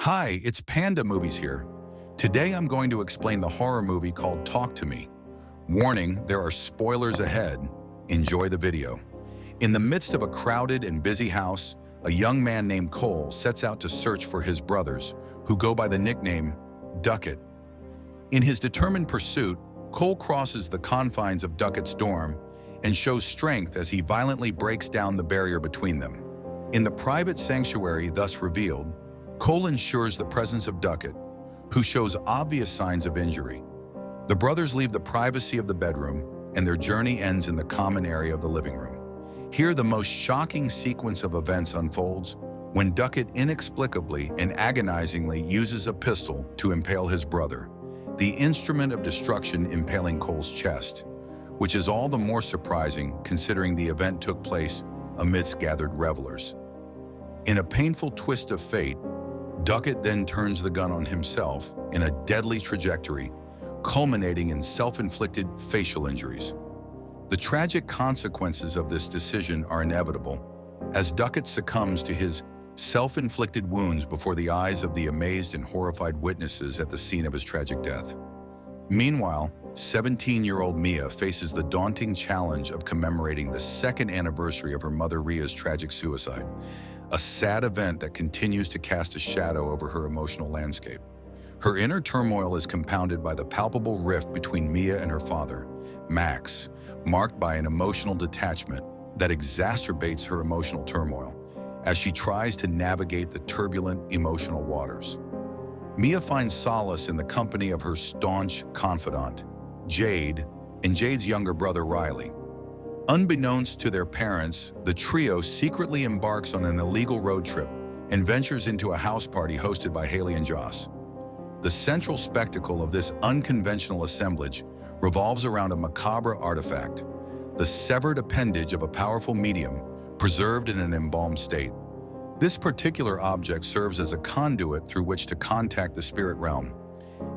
Hi, it's Panda Movies here. Today I'm going to explain the horror movie called Talk to Me. Warning, there are spoilers ahead. Enjoy the video. In the midst of a crowded and busy house, a young man named Cole sets out to search for his brothers, who go by the nickname Duckett. In his determined pursuit, Cole crosses the confines of Duckett's dorm and shows strength as he violently breaks down the barrier between them. In the private sanctuary thus revealed, Cole ensures the presence of Duckett, who shows obvious signs of injury. The brothers leave the privacy of the bedroom, and their journey ends in the common area of the living room. Here, the most shocking sequence of events unfolds when Duckett inexplicably and agonizingly uses a pistol to impale his brother, the instrument of destruction impaling Cole's chest, which is all the more surprising considering the event took place amidst gathered revelers. In a painful twist of fate, Duckett then turns the gun on himself in a deadly trajectory, culminating in self-inflicted facial injuries. The tragic consequences of this decision are inevitable, as Duckett succumbs to his self-inflicted wounds before the eyes of the amazed and horrified witnesses at the scene of his tragic death. Meanwhile, 17-year-old Mia faces the daunting challenge of commemorating the second anniversary of her mother Rhea's tragic suicide, a sad event that continues to cast a shadow over her emotional landscape. Her inner turmoil is compounded by the palpable rift between Mia and her father, Max, marked by an emotional detachment that exacerbates her emotional turmoil as she tries to navigate the turbulent emotional waters. Mia finds solace in the company of her staunch confidante, Jade, and Jade's younger brother, Riley. Unbeknownst to their parents, the trio secretly embarks on an illegal road trip and ventures into a house party hosted by Hayley and Joss. The central spectacle of this unconventional assemblage revolves around a macabre artifact, the severed appendage of a powerful medium preserved in an embalmed state. This particular object serves as a conduit through which to contact the spirit realm.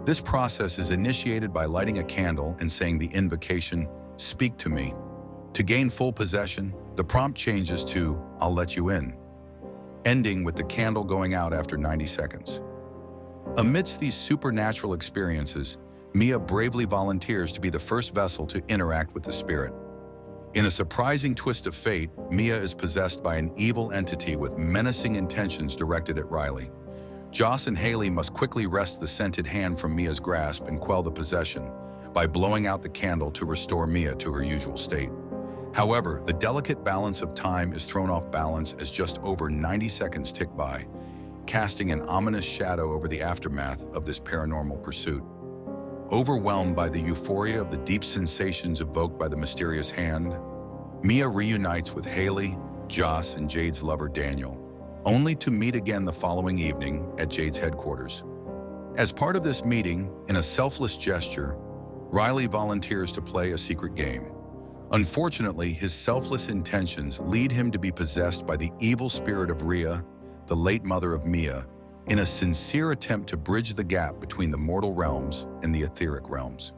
This process is initiated by lighting a candle and saying the invocation, "Speak to me." To gain full possession, the prompt changes to, "I'll let you in," ending with the candle going out after 90 seconds. Amidst these supernatural experiences, Mia bravely volunteers to be the first vessel to interact with the spirit. In a surprising twist of fate, Mia is possessed by an evil entity with menacing intentions directed at Riley. Joss and Hayley must quickly wrest the scented hand from Mia's grasp and quell the possession by blowing out the candle to restore Mia to her usual state. However, the delicate balance of time is thrown off balance as just over 90 seconds tick by, casting an ominous shadow over the aftermath of this paranormal pursuit. Overwhelmed by the euphoria of the deep sensations evoked by the mysterious hand, Mia reunites with Hayley, Joss, and Jade's lover Daniel, only to meet again the following evening at Jade's headquarters. As part of this meeting, in a selfless gesture, Riley volunteers to play a secret game. Unfortunately, his selfless intentions lead him to be possessed by the evil spirit of Rhea, the late mother of Mia, in a sincere attempt to bridge the gap between the mortal realms and the Aetheric Realms.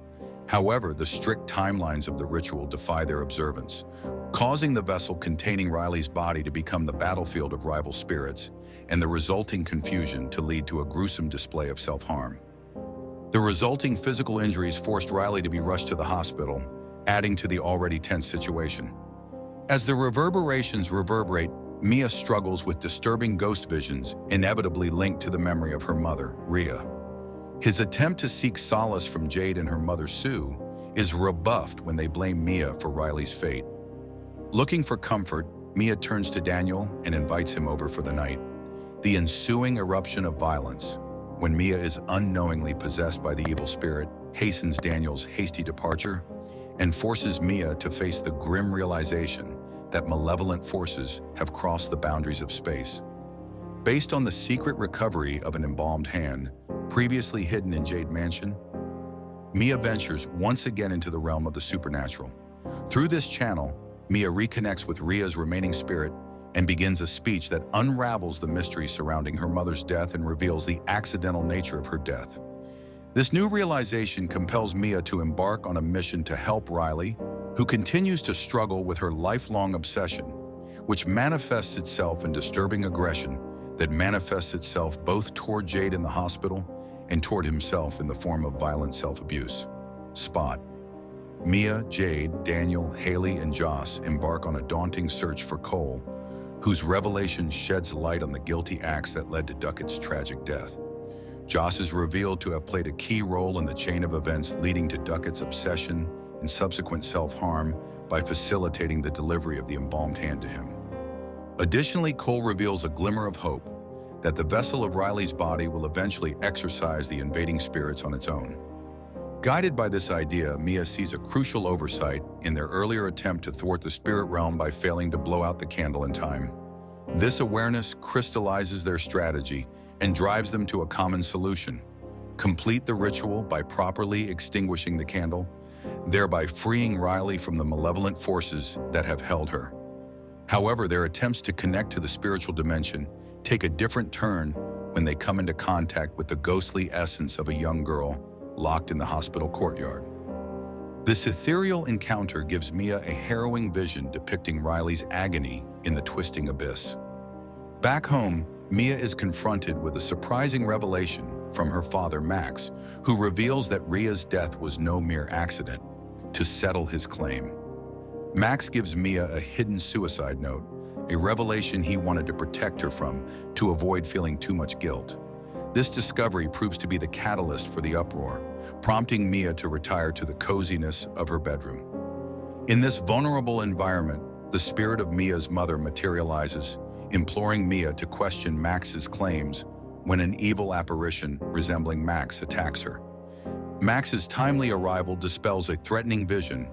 However, the strict timelines of the ritual defy their observance, causing the vessel containing Riley's body to become the battlefield of rival spirits, and the resulting confusion to lead to a gruesome display of self-harm. The resulting physical injuries forced Riley to be rushed to the hospital, adding to the already tense situation. As the reverberations reverberate, Mia struggles with disturbing ghost visions inevitably linked to the memory of her mother, Rhea. His attempt to seek solace from Jade and her mother, Sue, is rebuffed when they blame Mia for Riley's fate. Looking for comfort, Mia turns to Daniel and invites him over for the night. The ensuing eruption of violence, when Mia is unknowingly possessed by the evil spirit, hastens Daniel's hasty departure and forces Mia to face the grim realization that malevolent forces have crossed the boundaries of space. Based on the secret recovery of an embalmed hand, previously hidden in Jade Mansion, Mia ventures once again into the realm of the supernatural. Through this channel, Mia reconnects with Rhea's remaining spirit and begins a speech that unravels the mystery surrounding her mother's death and reveals the accidental nature of her death. This new realization compels Mia to embark on a mission to help Riley, who continues to struggle with her lifelong obsession, which manifests itself in disturbing aggression that manifests itself both toward Jade in the hospital and toward himself in the form of violent self-abuse. Spot. Mia, Jade, Daniel, Hayley, and Joss embark on a daunting search for Cole, whose revelation sheds light on the guilty acts that led to Duckett's tragic death. Joss is revealed to have played a key role in the chain of events leading to Duckett's obsession and subsequent self-harm by facilitating the delivery of the embalmed hand to him. Additionally, Cole reveals a glimmer of hope that the vessel of Riley's body will eventually exorcise the invading spirits on its own. Guided by this idea, Mia sees a crucial oversight in their earlier attempt to thwart the spirit realm by failing to blow out the candle in time. This awareness crystallizes their strategy and drives them to a common solution: complete the ritual by properly extinguishing the candle, thereby freeing Riley from the malevolent forces that have held her. However, their attempts to connect to the spiritual dimension take a different turn when they come into contact with the ghostly essence of a young girl locked in the hospital courtyard. This ethereal encounter gives Mia a harrowing vision depicting Riley's agony in the twisting abyss. Back home, Mia is confronted with a surprising revelation from her father, Max, who reveals that Rhea's death was no mere accident to settle his claim. Max gives Mia a hidden suicide note, a revelation he wanted to protect her from to avoid feeling too much guilt. This discovery proves to be the catalyst for the uproar, prompting Mia to retire to the coziness of her bedroom. In this vulnerable environment, the spirit of Mia's mother materializes, imploring Mia to question Max's claims when an evil apparition resembling Max attacks her. Max's timely arrival dispels a threatening vision,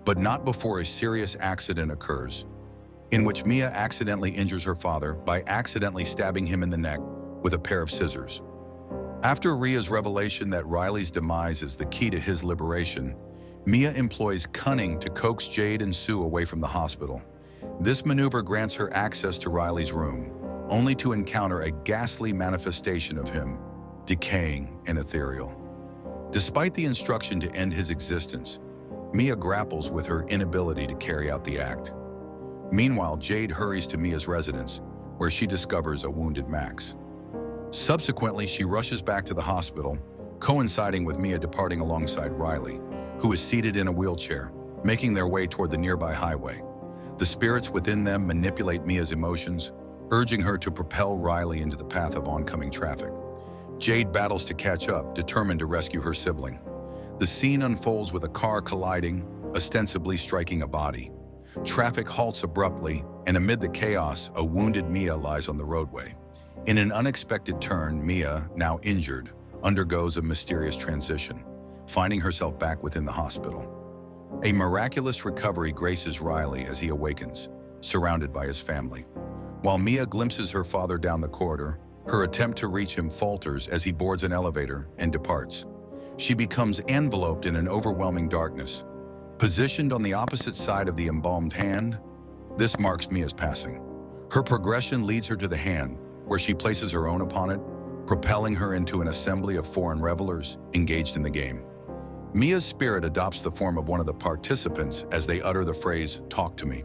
but not before a serious accident occurs, in which Mia accidentally injures her father by accidentally stabbing him in the neck with a pair of scissors. After Rhea's revelation that Riley's demise is the key to his liberation, Mia employs cunning to coax Jade and Sue away from the hospital. This maneuver grants her access to Riley's room, only to encounter a ghastly manifestation of him, decaying and ethereal. Despite the instruction to end his existence, Mia grapples with her inability to carry out the act. Meanwhile, Jade hurries to Mia's residence, where she discovers a wounded Max. Subsequently, she rushes back to the hospital, coinciding with Mia departing alongside Riley, who is seated in a wheelchair, making their way toward the nearby highway. The spirits within them manipulate Mia's emotions, urging her to propel Riley into the path of oncoming traffic. Jade battles to catch up, determined to rescue her sibling. The scene unfolds with a car colliding, ostensibly striking a body. Traffic halts abruptly, and amid the chaos, a wounded Mia lies on the roadway. In an unexpected turn, Mia, now injured, undergoes a mysterious transition, finding herself back within the hospital. A miraculous recovery graces Riley as he awakens, surrounded by his family. While Mia glimpses her father down the corridor, her attempt to reach him falters as he boards an elevator and departs. She becomes enveloped in an overwhelming darkness. Positioned on the opposite side of the embalmed hand, this marks Mia's passing. Her progression leads her to the hand, where she places her own upon it, propelling her into an assembly of foreign revelers engaged in the game. Mia's spirit adopts the form of one of the participants as they utter the phrase, "Talk to me."